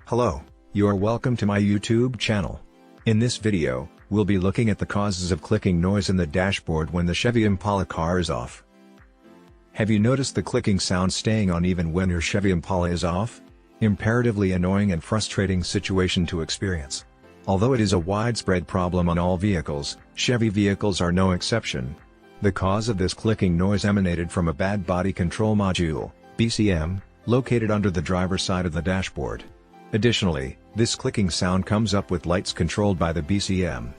Hello, you are welcome to my YouTube channel. In this video, we'll be looking at the causes of clicking noise in the dashboard when the Chevy Impala car is off. Have you noticed the clicking sound staying on even when your Chevy Impala is off? Imperatively annoying and frustrating situation to experience. Although it is a widespread problem on all vehicles, Chevy vehicles are no exception. The cause of this clicking noise emanated from a bad body control module, BCM, located under the driver's side of the dashboard. Additionally, this clicking sound comes up with lights controlled by the BCM.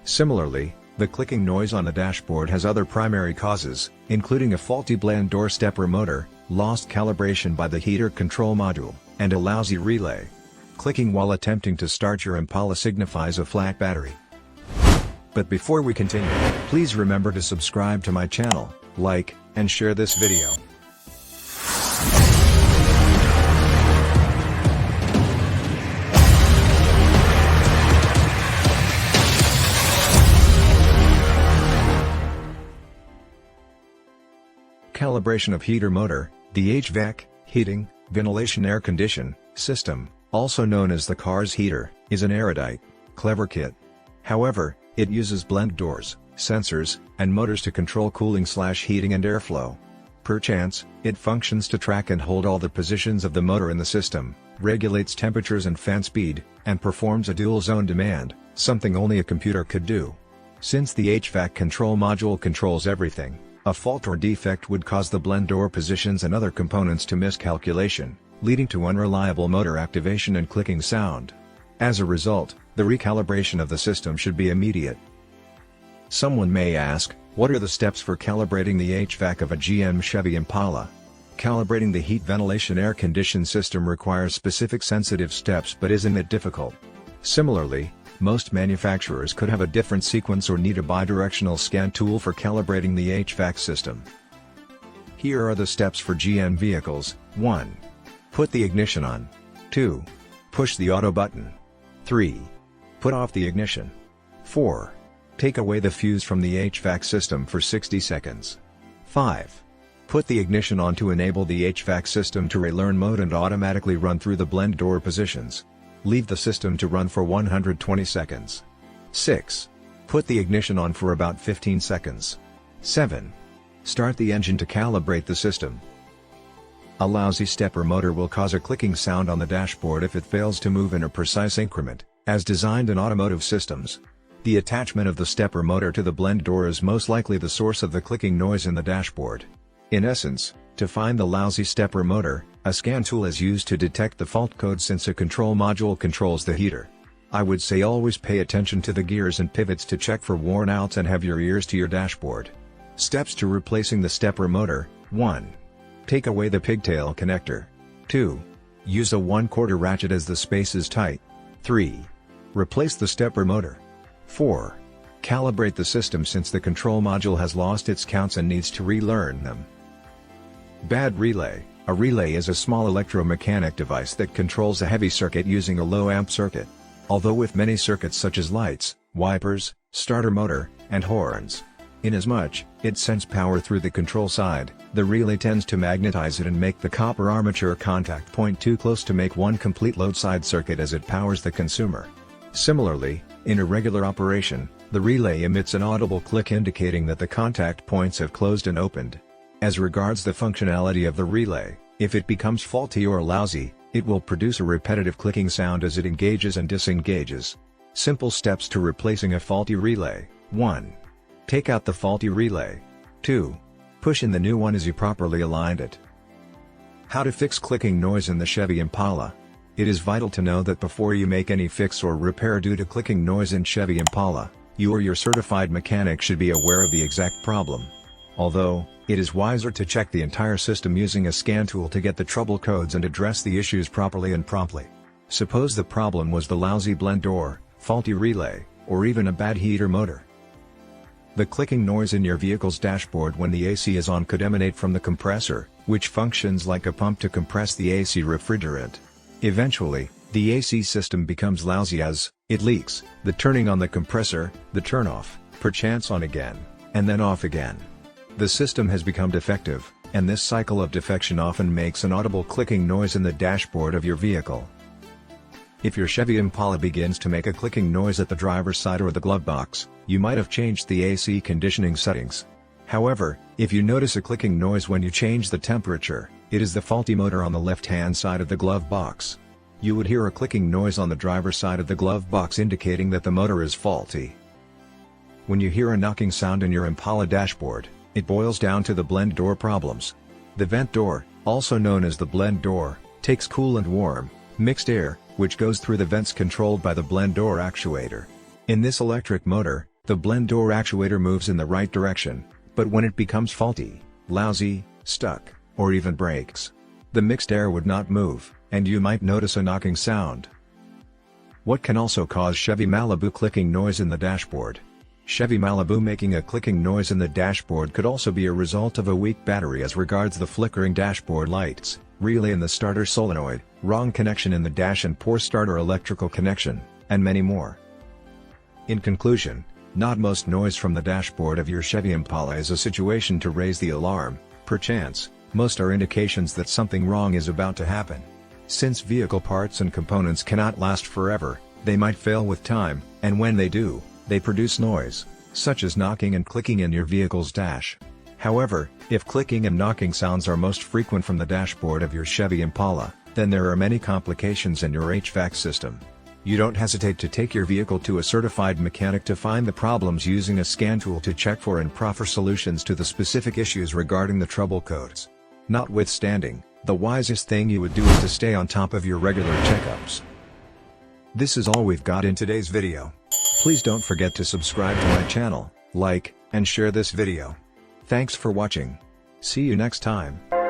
Similarly, the clicking noise on the dashboard has other primary causes, including a faulty blend door stepper motor, lost calibration by the heater control module, and a lousy relay. Clicking while attempting to start your Impala signifies a flat battery. But before we continue, please remember to subscribe to my channel, like, and share this video. Calibration of heater motor, the HVAC, heating, ventilation air condition, system, also known as the car's heater, is an erudite, clever kit. However, it uses blend doors, sensors, and motors to control cooling/heating and airflow. Perchance, it functions to track and hold all the positions of the motor in the system, regulates temperatures and fan speed, and performs a dual-zone demand, something only a computer could do. Since the HVAC control module controls everything, a fault or defect would cause the blend door positions and other components to miscalculation, leading to unreliable motor activation and clicking sound. As a result, the recalibration of the system should be immediate. Someone may ask, what are the steps for calibrating the HVAC of a GM Chevy Impala? Calibrating the heat ventilation air condition system requires specific sensitive steps, but isn't it difficult? Similarly, most manufacturers could have a different sequence or need a bidirectional scan tool for calibrating the HVAC system. Here are the steps for GM vehicles. 1. Put the ignition on. 2. Push the auto button. 3. Put off the ignition. 4. Take away the fuse from the HVAC system for 60 seconds. 5. Put the ignition on to enable the HVAC system to relearn mode and automatically run through the blend door positions. Leave the system to run for 120 seconds. 6. Put the ignition on for about 15 seconds. 7. Start the engine to calibrate the system. A lousy stepper motor will cause a clicking sound on the dashboard if it fails to move in a precise increment, as designed in automotive systems. The attachment of the stepper motor to the blend door is most likely the source of the clicking noise in the dashboard. In essence, to find the lousy stepper motor, a scan tool is used to detect the fault code since a control module controls the heater. I would say always pay attention to the gears and pivots to check for worn outs and have your ears to your dashboard. Steps to replacing the stepper motor. 1. Take away the pigtail connector. 2. Use a 1/4 ratchet as the space is tight. 3. Replace the stepper motor. 4. Calibrate the system since the control module has lost its counts and needs to relearn them. Bad relay. A relay is a small electromechanic device that controls a heavy circuit using a low-amp circuit. Although with many circuits such as lights, wipers, starter motor, and horns. Inasmuch it sends power through the control side, the relay tends to magnetize it and make the copper armature contact point too close to make one complete load side circuit as it powers the consumer. Similarly, in a regular operation, the relay emits an audible click indicating that the contact points have closed and opened. As regards the functionality of the relay, if it becomes faulty or lousy, it will produce a repetitive clicking sound as it engages and disengages. Simple steps to replacing a faulty relay. 1. Take out the faulty relay. 2. Push in the new one as you properly aligned it. How to fix clicking noise in the Chevy Impala. It is vital to know that before you make any fix or repair due to clicking noise in Chevy Impala, you or your certified mechanic should be aware of the exact problem. Although, it is wiser to check the entire system using a scan tool to get the trouble codes and address the issues properly and promptly. Suppose the problem was the lousy blend door, faulty relay, or even a bad heater motor. The clicking noise in your vehicle's dashboard when the AC is on could emanate from the compressor, which functions like a pump to compress the AC refrigerant. Eventually, the AC system becomes lousy as it leaks, the turning on the compressor, the turn off, perchance on again, and then off again. The system has become defective, and this cycle of defection often makes an audible clicking noise in the dashboard of your vehicle. If your Chevy Impala begins to make a clicking noise at the driver's side or the glove box, you might have changed the AC conditioning settings. However, if you notice a clicking noise when you change the temperature, it is the faulty motor on the left-hand side of the glove box. You would hear a clicking noise on the driver's side of the glove box indicating that the motor is faulty. When you hear a knocking sound in your Impala dashboard, it boils down to the blend door problems. The vent door, also known as the blend door, takes cool and warm, mixed air, which goes through the vents controlled by the blend door actuator. In this electric motor, the blend door actuator moves in the right direction, but when it becomes faulty, lousy, stuck, or even breaks, the mixed air would not move, and you might notice a knocking sound. What can also cause Chevy Malibu clicking noise in the dashboard? Chevy Malibu making a clicking noise in the dashboard could also be a result of a weak battery as regards the flickering dashboard lights, relay in the starter solenoid, wrong connection in the dash and poor starter electrical connection, and many more. In conclusion, not most noise from the dashboard of your Chevy Impala is a situation to raise the alarm. Perchance, most are indications that something wrong is about to happen. Since vehicle parts and components cannot last forever, they might fail with time, and when they do, they produce noise, such as knocking and clicking in your vehicle's dash. However, if clicking and knocking sounds are most frequent from the dashboard of your Chevy Impala, then there are many complications in your HVAC system. You don't hesitate to take your vehicle to a certified mechanic to find the problems using a scan tool to check for and proffer solutions to the specific issues regarding the trouble codes. Notwithstanding, the wisest thing you would do is to stay on top of your regular checkups. This is all we've got in today's video. Please don't forget to subscribe to my channel, like, and share this video. Thanks for watching. See you next time.